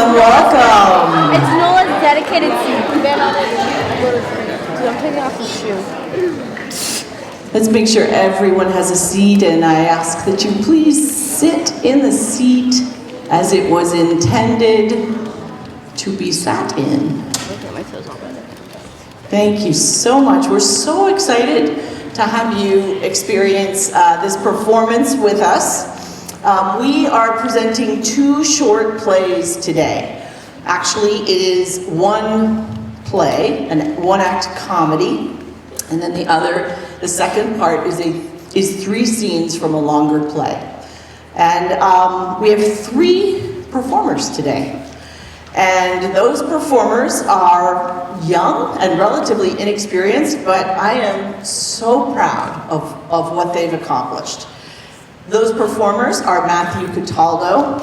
welcome. It's Nola's dedicated seat. Dude, I'm taking off the shoe. Let's make sure everyone has a seat, and I ask that you please sit in the seat as it was intended to be sat in. Thank you so much. We're so excited to have you experience this performance with us. We are presenting 2 short plays today. Actually, it is one play, a one-act comedy, and then the second part is 3 scenes from a longer play. And we have 3 performers today. And those performers are young and relatively inexperienced, but I am so proud of what they've accomplished. Those performers are Matthew Cataldo,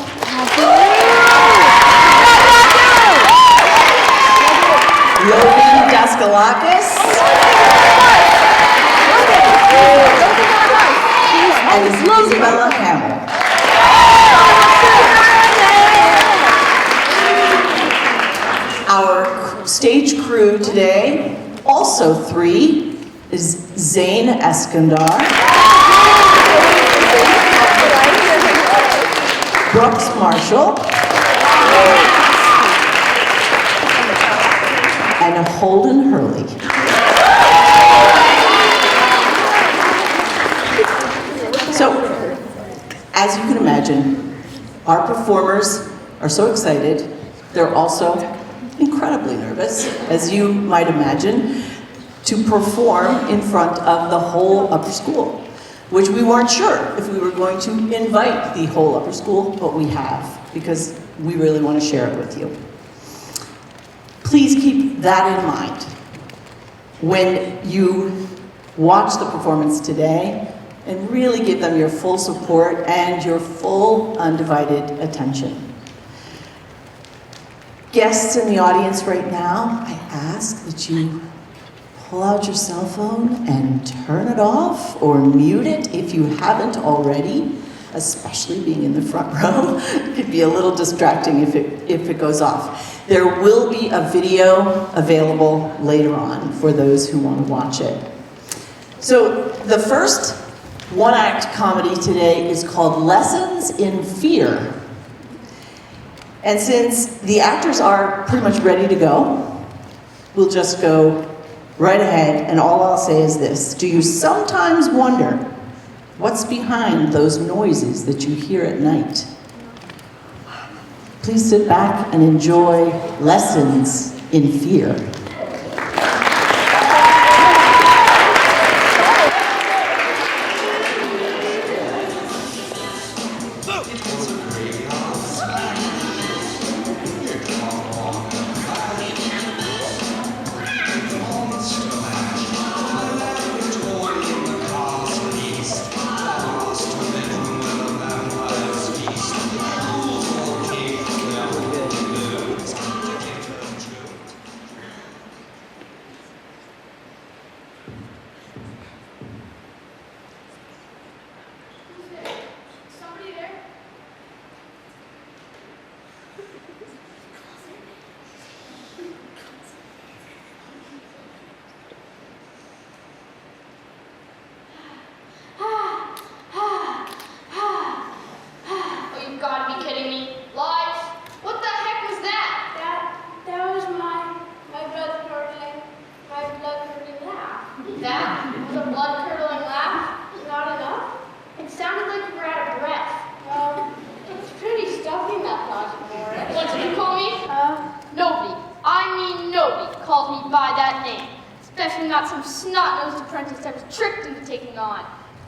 Logan Daskalakis, and Isabella Hamill. Our stage crew today, also 3, is Zain Eskandar, Brooks Marshall, and Holden Hurley. So, as you can imagine, our performers are so excited. They're also incredibly nervous, as you might imagine, to perform in front of the whole upper school, which we weren't sure if we were going to invite the whole upper school, but we have, because we really want to share it with you. Please keep that in mind when you watch the performance today, and really give them your full support and your full undivided attention. Guests in the audience right now, I ask that you pull out your cell phone and turn it off or mute it if you haven't already, especially being in the front row. It could be a little distracting if it goes off. There will be a video available later on for those who want to watch it. So the first one-act comedy today is called Lessons in Fear. And since the actors are pretty much ready to go, we'll just go right ahead, and all I'll say is this. Do you sometimes wonder what's behind those noises that you hear at night? Please sit back and enjoy Lessons in Fear.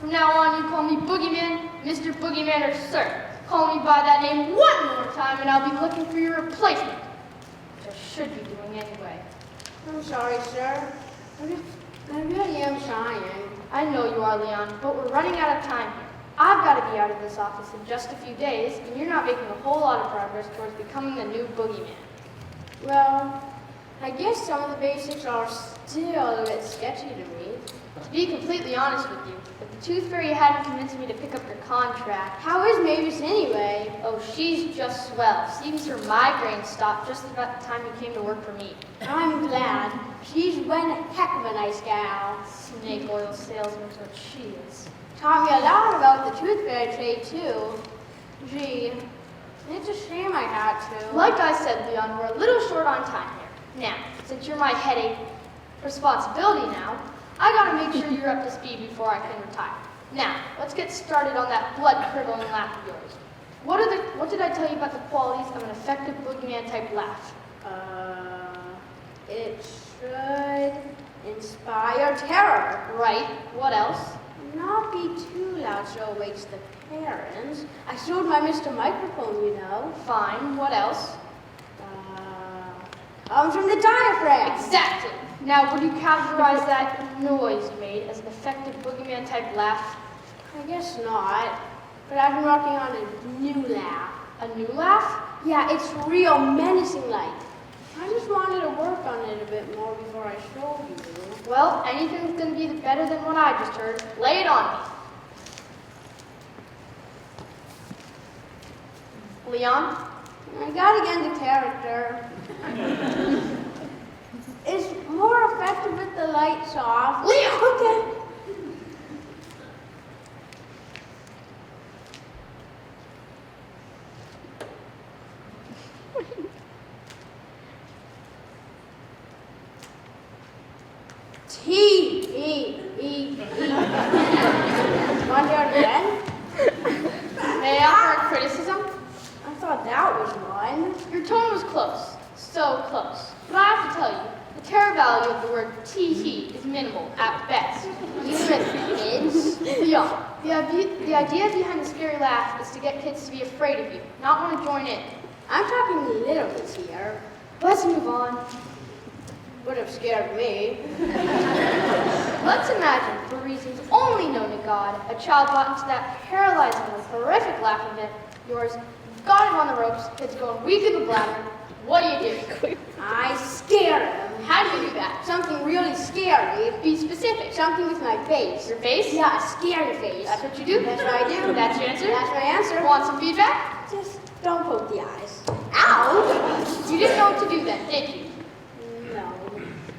From now on, you call me Boogeyman, Mr. Boogeyman, or Sir. Call me by that name one more time, and I'll be looking for your replacement, which I should be doing anyway. I'm sorry, sir. I really am trying. I know you are, Leon, but we're running out of time here. I've got to be out of this office in just a few days, and you're not making a whole lot of progress towards becoming the new Boogeyman. Well, I guess some of the basics are still a bit sketchy to me. To be completely honest with you, if the Tooth Fairy hadn't convinced me to pick up your contract, How is Mavis anyway? oh, she's just swell. Seems her migraine stopped just about the time you came to work for me. I'm glad. She's one heck of a nice gal. Snake oil salesman's what she is. Taught me a lot about the tooth fairy trade, too. Gee, it's a shame I had to. Like I said, Leon, we're a little short on time here. Now, since you're my headache responsibility now, I gotta make sure you're up to speed before I can retire. Now, let's get started on that blood-curdling laugh of yours. What did I tell you about the qualities of an effective boogeyman-type laugh? It should inspire terror. Right. What else? Not be too loud so it wakes the parents. I showed my Mr. Microphone, you know. Fine. What else? Comes from the diaphragm. Exactly. Now, would you categorize that noise you made as an effective boogeyman-type laugh? I guess not. But I've been working on a new laugh. A new laugh? Yeah, it's real menacing like. I just wanted to work on it a bit more before I showed you. Well, anything's gonna be better than what I just heard. Lay it on me. Leon? I gotta get into character. It's more effective with the lights off. Leon! Okay. T-E-E-E. Want to do it again? May I offer a criticism? I thought that was one. Your tone was close. So close. But I have to tell you, the terror value of the word tee-hee is minimal at best. Even kids. Leon, the idea behind the scary laugh is to get kids to be afraid of you, not want to join in. I'm talking literals here. Let's move on. Would have scared me. Let's imagine, for reasons only known to God, a child got into that paralyzingly horrific laugh of yours, got him on the ropes, it's going weak in the bladder. What do you do? I scared him. How do you do that? Something really scary. Be specific. Something with my face. Your face? Yeah, a scary face. That's what you do? That's what I do. That's your answer? That's my answer. Want some feedback? Just don't poke the eyes. Ow! You didn't know what to do then, did you? No,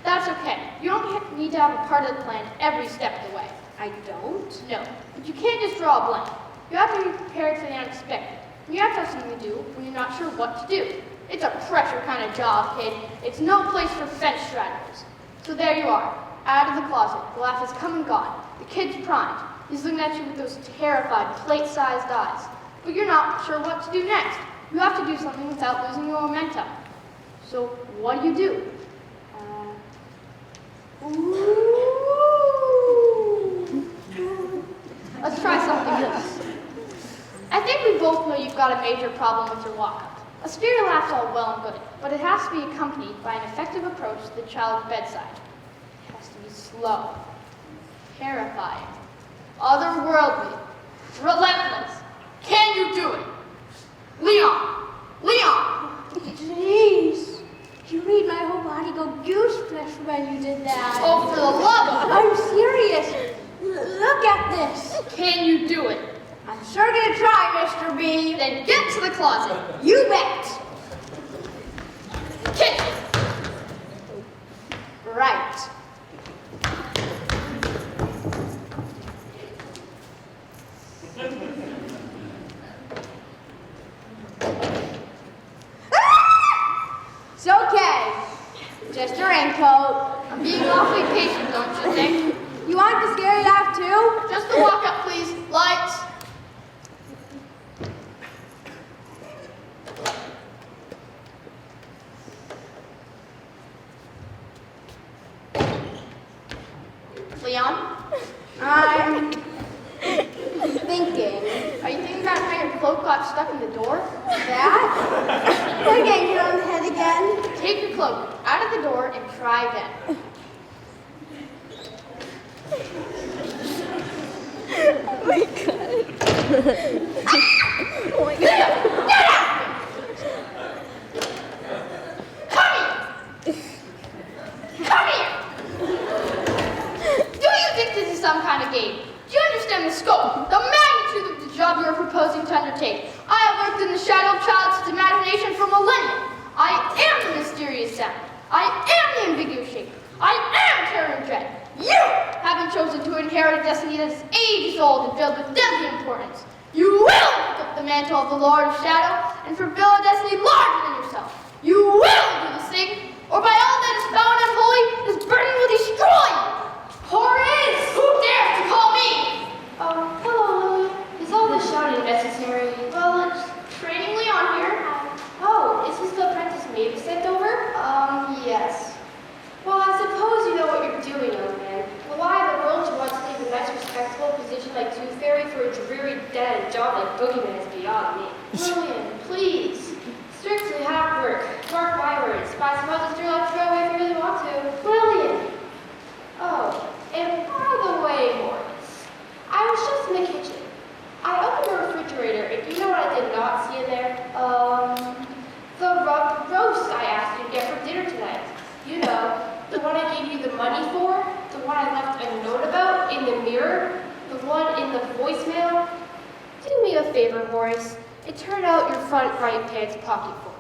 That's okay. You don't need to have a part of the plan every step of the way. I don't. No, but you can't just draw a blank. You have to be prepared for the unexpected. You have to have something to do when you're not sure what to do. It's a pressure kind of job, kid. It's no place for fence strategies. So there you are, out of the closet. The laugh has come and gone. The kid's primed. He's looking at you with those terrified, plate-sized eyes. But you're not sure what to do next. You have to do something without losing your momentum. So what do? Let's try something else. I think we both know you've got a major problem with your walk-up. A scary laugh's all well and good, but it has to be accompanied by an effective approach to the child's bedside. It has to be slow, terrifying, otherworldly, relentless. Can you do it? Leon! Leon! Jeez. You made my whole body go goose flesh when you did that. Oh, for the love of I'm serious. Look at this. Can you do it? I'm sure gonna try, Mr. B. Then get to the closet. You bet. Kitchen. Right. It's okay. Just a raincoat. I'm being awfully patient, don't you think? You want the scary laugh too? Just the walk-up, please. Lights. Leon, I'm thinking. are you thinking about how your cloak got stuck in the door? That? We're getting hit on the head again. Take your cloak out of the door and try again. Oh my god. Get out! Come here! Come here! Do you think Gabe. Do you understand the scope, the magnitude of the job you are proposing to undertake? I have worked in the shadow of childhood's imagination for millennia. I am the mysterious sound. I am the ambiguous shape. I am terror and dread. You haven't chosen to inherit a destiny that is ages old and filled with deadly importance. You will pick up the mantle of the Lord of Shadow and fulfill a destiny larger than yourself. You will do this thing, or by all that is found unholy, this burden will destroy you. Horace! Who dares to call me? Hello, Lily. Is all this shouting necessary? Well, it's training Leon here. Oh, is this the apprentice Maeve sent over? Yes. Well, I suppose you know what you're doing, young man. Well, why in the world do you want to leave a nice, respectable position like Tooth Fairy for a dreary, dead job like Boogeyman is beyond me. Lillian, please. Strictly half work. Mark my words. But I suppose it's your life to go away if you really want to. Lillian. Oh, and by the way, Morris, I was just in the kitchen. I opened the refrigerator, and you know what I did not see in there? The rub roast I asked you to get for dinner tonight. You know, the one I gave you the money for, the one I left a note about in the mirror, the one in the voicemail. Do me a favor, Morris. It turned out your front right pants pocket full.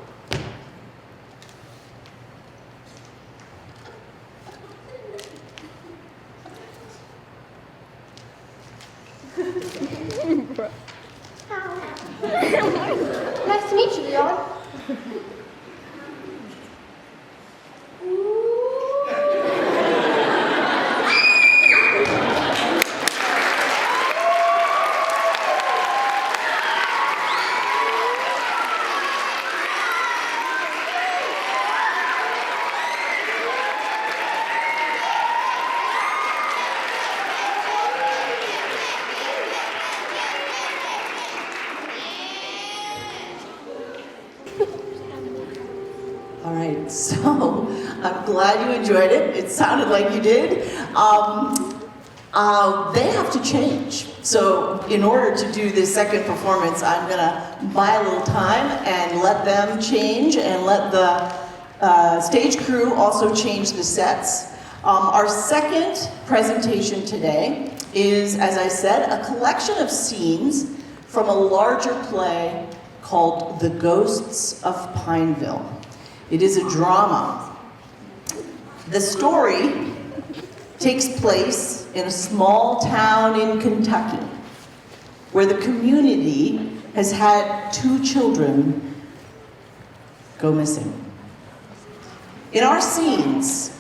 Nice to meet you, Leon. All right, so I'm glad you enjoyed it. It sounded like you did. They have to change. So in order to do this second performance, I'm gonna buy a little time and let them change and let the stage crew also change the sets. Our second presentation today is, as I said, a collection of scenes from a larger play called The Ghosts of Pineville. It is a drama. The story takes place in a small town in Kentucky where the community has had 2 children go missing. In our scenes,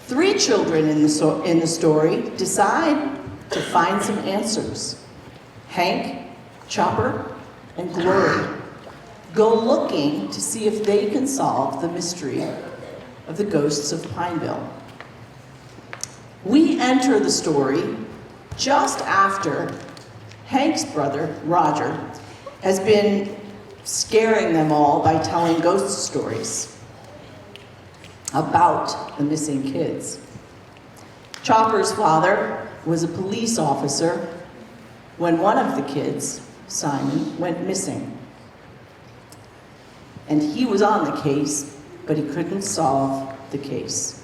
3 children in the story decide to find some answers. Hank, Chopper, and Glory go looking to see if they can solve the mystery of the ghosts of Pineville. We enter the story just after Hank's brother, Roger, has been scaring them all by telling ghost stories about the missing kids. Chopper's father was a police officer when one of the kids, Simon, went missing. And he was on the case, but he couldn't solve the case.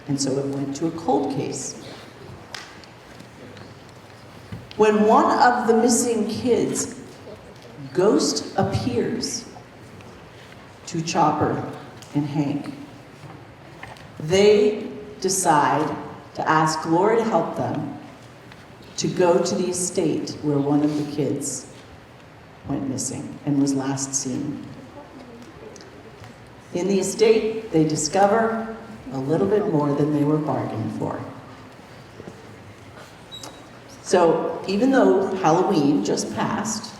And so it went to a cold case. When one of the missing kids' ghost appears to Chopper and Hank, they decide to ask Glory to help them to go to the estate where one of the kids went missing and was last seen. In the estate, they discover a little bit more than they were bargained for. So even though Halloween just passed,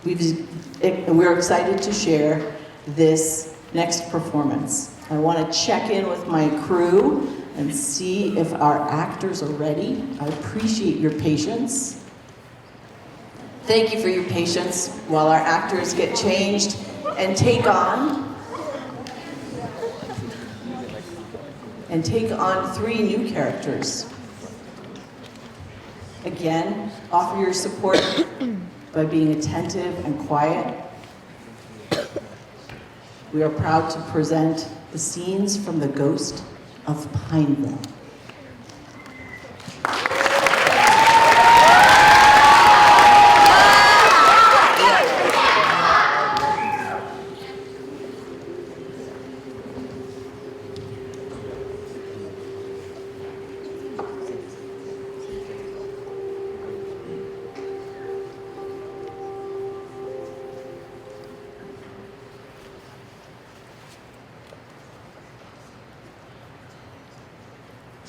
we're excited to share this next performance. I want to check in with my crew and see if our actors are ready. I appreciate your patience. Thank you for your patience while our actors get changed and take on 3 new characters. Again, offer your support by being attentive and quiet. We are proud to present the scenes from The Ghost of Pineville.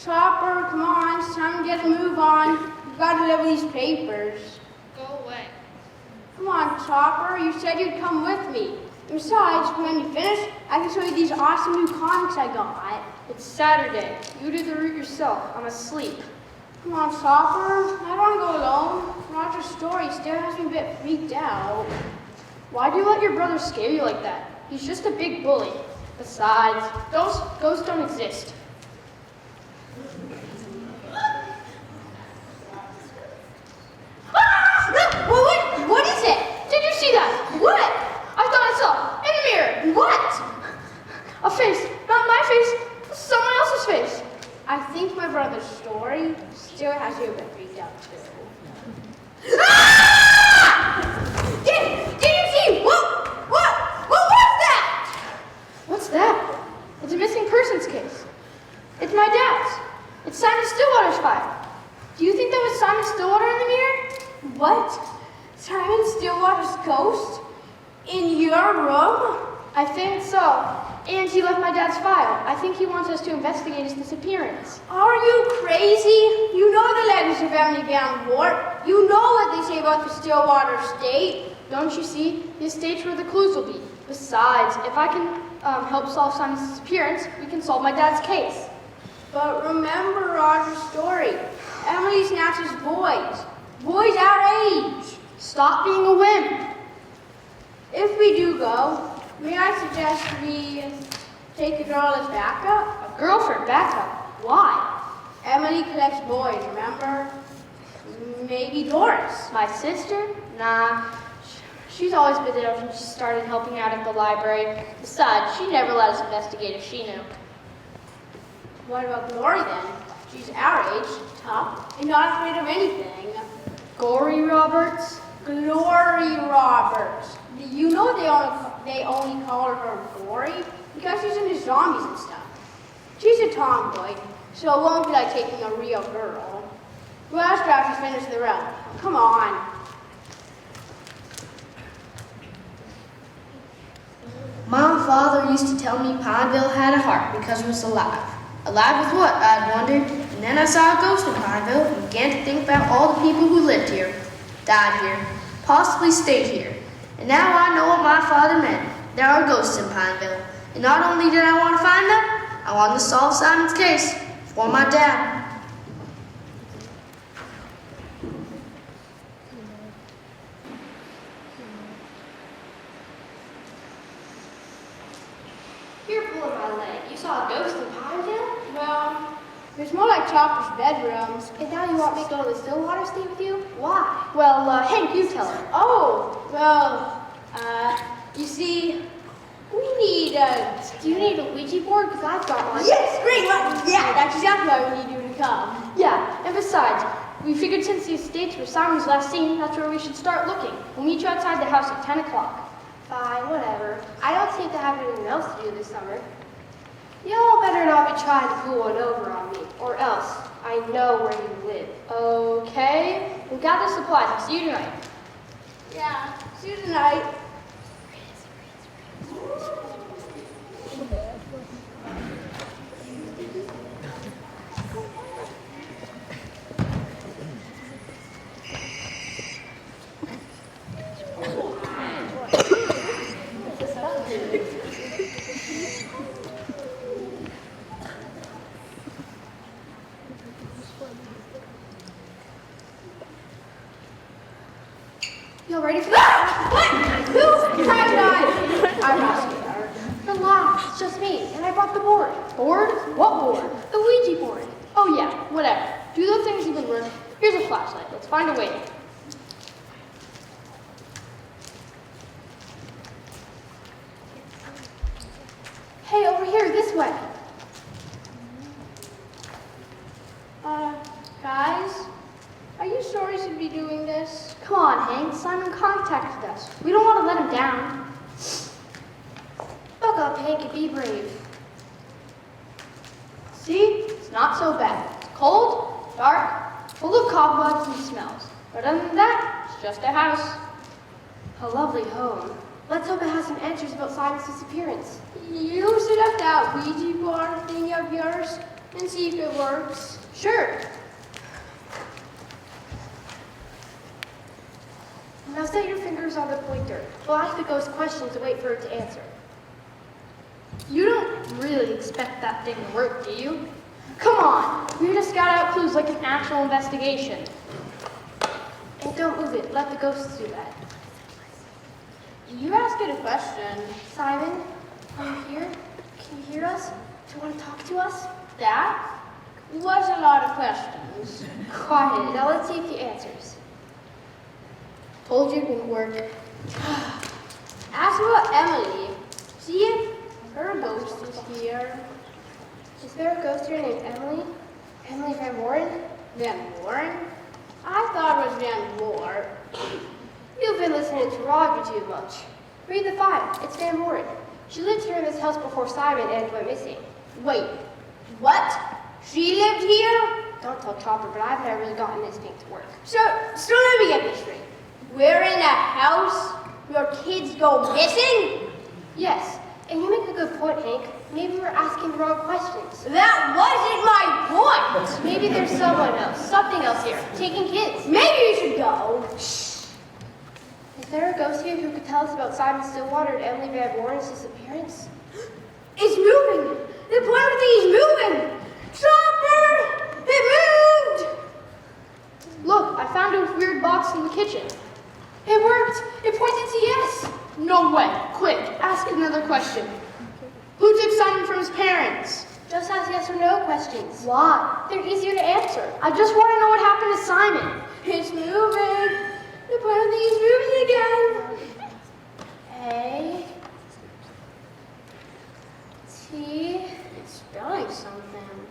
Chopper, come on, it's time to get a move on. We've got to deliver these papers. Go away. Come on, Chopper, you said you'd come with me. And besides, when you finish, I can show you these awesome new comics I got. It's Saturday. You do the route yourself. I'm asleep. Come on, Chopper, I don't want to go alone. Roger's story still has me a bit freaked out. Why do you let your brother scare you like that? He's just a big bully. Besides, ghosts don't exist. What is it? Did you see that? What? I thought I saw in the mirror. What? A face. Not my face. Someone else's face. I think my brother's story still has you a bit freaked out too. Did you see? What was that? What's that? It's a missing persons case. It's my dad's. It's Simon Stillwater's file. Do you think that was Simon Stillwater in the mirror? What? Simon Stillwater's ghost? In your room? I think so. And he left my dad's file. I think he wants us to investigate his disappearance. Are you crazy? You know the legends of Emily Van Wart. You know what they say about the Stillwater estate. Don't you see? The estate's where the clues will be. Besides, if I can help solve Simon's disappearance, we can solve my dad's case. But remember Roger's story. Emily snatches boys. Boys our age. Stop being a whim. If we do go, may I suggest we take a girl as backup? A girlfriend backup. Why? Emily collects boys, remember? Maybe Doris. My sister? Nah. She's always been there since she started helping out at the library. Besides, she never let us investigate if she knew. What about Glory then? She's our age, tough, and not afraid of anything. Gory Roberts? Glory Roberts. You know they only call her Glory because she's into zombies and stuff. She's a tomboy, so it won't be like taking a real girl. Well, after I finish the round. Come on. Mom and Father used to tell me Pineville had a heart because it was alive. Alive with what, I'd wondered. And then I saw a ghost in Pineville and began to think about all the people who lived here, died here, possibly stayed here. And now I know what my father meant. There are ghosts in Pineville. And not only did I want to find them, I wanted to solve Simon's case for my dad. You're pulling my leg. You saw a ghost in Pineville? Well, it's more like Chopper's bedrooms. And now you want me to go to the Stillwater stay with you? Why? Well, Hank, you tell her. Oh, well, you see, we need a... Do you need a Ouija board? Because I've got one. Yes, great! Yeah, that's exactly why we need you to come. Yeah, and besides, we figured since the estate's where Simon was last seen, that's where we should start looking. We'll meet you outside the house at 10 o'clock. Fine, whatever. I don't seem to have anything else to do this summer. Y'all better not be trying to pull one over on me, or else I know where you live. Okay, we'll gather supplies. I'll see you tonight. Yeah, see you tonight. Y'all ready for that? What? Who tried to I'm not scared. Relax, it's just me, and I brought the board. Board? What board? The Ouija board. Oh yeah, whatever. Do those things even work? Here's a flashlight. Let's find a way. Hey, over here, this way. Guys, are you sure we should be doing this? Come on, Hank. Simon contacted us. We don't want to let him down. Buck up, Hank, and be brave. See? It's not so bad. It's cold, dark, full of cobwebs and smells. But other than that, it's just a house. A lovely home. Let's hope it has some answers about Simon's disappearance. You set up that Ouija board thing of yours? and see if it works? Sure. Now set your fingers on the pointer. We'll ask the ghost questions and wait for it to answer. You don't really expect that thing to work, do you? Come on, we're here to scout out clues like an actual investigation. And don't move it. Let the ghosts do that. You asked it a question. Simon, are you here? Can you hear us? Do you want to talk to us? That was a lot of questions. Quiet. Now let's see if he answers. Told you it wouldn't work. Ask about Emily. See if her ghost is here. Is there a ghost here named Emily? Emily Van Warren? Van Warren? I thought it was Van Wart. You've been listening to Roger too much. Read the file. It's Van Warren. She lived here in this house before Simon and went missing. Wait, what? She lived here? Don't tell Chopper, but I've never really gotten this thing to work. So let me get this straight. We're in a house where kids go missing? Yes, and you make a good point, Hank. Maybe we're asking the wrong questions. That wasn't my point. Maybe there's someone else, something else here, taking kids. Maybe you should go. Is there a ghost here who could tell us about Simon Stillwater and Emily Van Warren's disappearance? It's moving. The pointer thing is moving. Chopper! It moved! Look, I found a weird box in the kitchen. It worked! It pointed to yes! No way. Quick, ask another question. Who took Simon from his parents? Just ask yes or no questions. Why? They're easier to answer. I just want to know what happened to Simon. It's moving. The pointer thing is moving again. A T It's spelling something.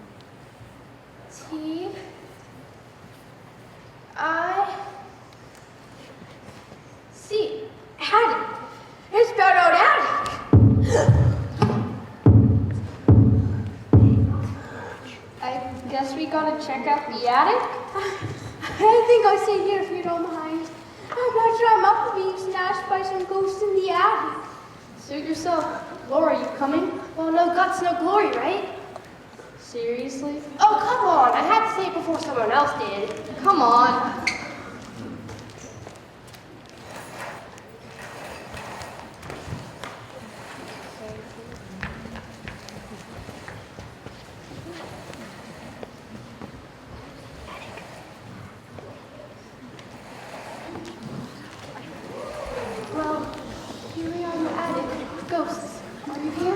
T I C. Attic. It spelled out attic. I guess we gotta check out the attic. I think I'll stay here if you don't mind. I'm not sure I'm up for being snatched by some ghosts in the attic. Suit yourself. Laura, you coming? Well, no guts, no glory, right? Seriously? Oh, come on. I had to say it before someone else did. Come on. Well, here we are in the attic. Ghosts. Are you here?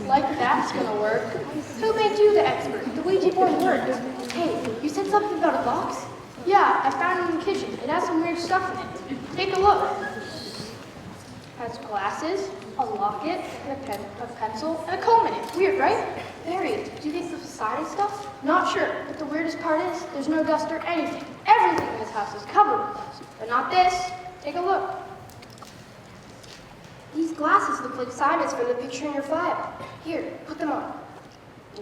Like that's gonna work. Who made you the expert? The Ouija board worked. Hey, you said something about a box? Yeah, I found it in the kitchen. It has some weird stuff in it. Take a look. Has glasses, a locket, and a pencil, and a comb in it. Weird, right? Very. Do you think this was sign stuff? Not sure, but the weirdest part is there's no dust or anything. Everything in this house is covered with dust. But not this. Take a look. These glasses look like Simon's from the picture in your file. Here, put them on.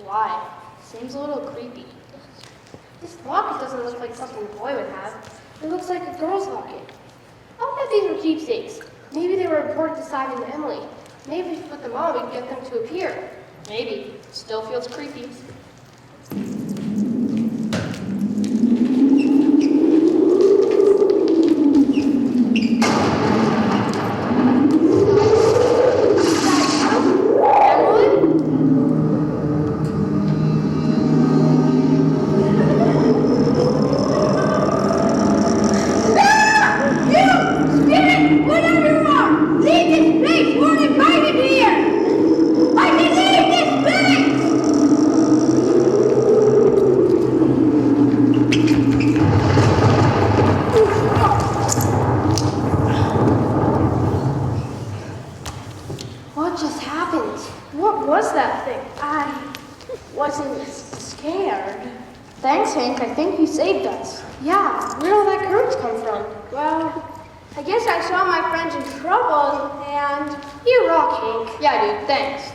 Why? Seems a little creepy. This locket doesn't look like something a boy would have. It looks like a girl's locket. I'll bet these were keepsakes. Maybe they were important to Simon and Emily. Maybe if we put them on, we can get them to appear. Maybe. Still feels creepy. What just happened? What was that thing? I wasn't scared. Thanks, Hank. I think you saved us. Yeah, where did all that courage come from? Well, I guess I saw my friends in trouble and You rock, Hank. Yeah, dude. Thanks.